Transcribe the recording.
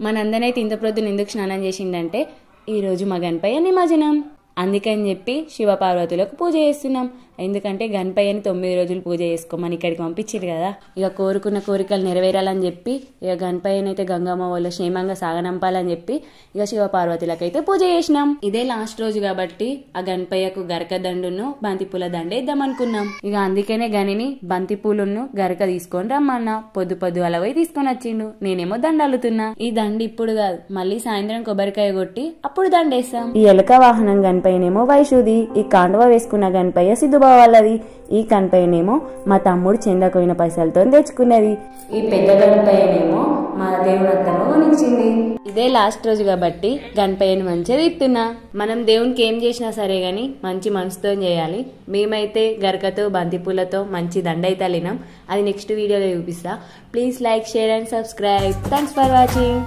మనందరైతే ఇంత ప్రొద్దున ఎందుకు స్నానం చేసిండంటే ఈరోజు మా గణపయ్య నిమజ్జనం. అందుకని చెప్పి శివపార్వతులకు పూజ చేస్తున్నాం. ఎందుకంటే గణపయ్యని 9 రోజులు పూజ చేసుకోమని ఇక్కడికి పంపించారు కదా. ఇక కోరుకున్న కోరికలు నెరవేరాలని చెప్పి ఇక గణపయ్యని అయితే గంగమ్మ వాళ్ళు క్షేమంగా సాగనంపాలని చెప్పి ఇక శివపార్వతులకైతే పూజ చేసినాం. ఇదే లాస్ట్ రోజు కాబట్టి ఆ గణపయ్యకు గరక దండును బంతిపూల దండ ఇద్దాం అనుకున్నాం. ఇక అందుకనే గనిని బంతిపూలను గరక తీసుకొని రమ్మన్నా. పొద్దు అలా పోయి తీసుకొని వచ్చిండు. నేనేమో దండ అల్లుతున్నా. ఈ దండ ఇప్పుడు కాదు, మళ్ళీ సాయంత్రం కొబ్బరికాయ కొట్టి అప్పుడు దండేస్తాం. ఈ ఎలక వాహనం గణపయ్యనేమో వైషుది, ఈ కాండవ వేసుకున్న గణపయ్య సిద్ధు వాళ్ళది. ఈ గణపయ్యనేమో మా తమ్ముడు చెందకోయిన పైసలతో తెచ్చుకున్నది. ఈ పెద్ద గణపయ్యనేమో మా దేవునత్తమ్మ కొనిచ్చింది. ఇదే లాస్ట్ రోజు కాబట్టి గణపయ్యని మంచిగా తిప్పుతున్నా. మనం దేవునికి ఏం చేసినా సరే గాని మంచి మనసుతో చేయాలి. మేమైతే గరకతో బంతిపూలతో మంచి దండ అయితే అల్లినాం. అది నెక్స్ట్ వీడియోలో చూపిస్తా. Please like, share and subscribe. Thanks for watching.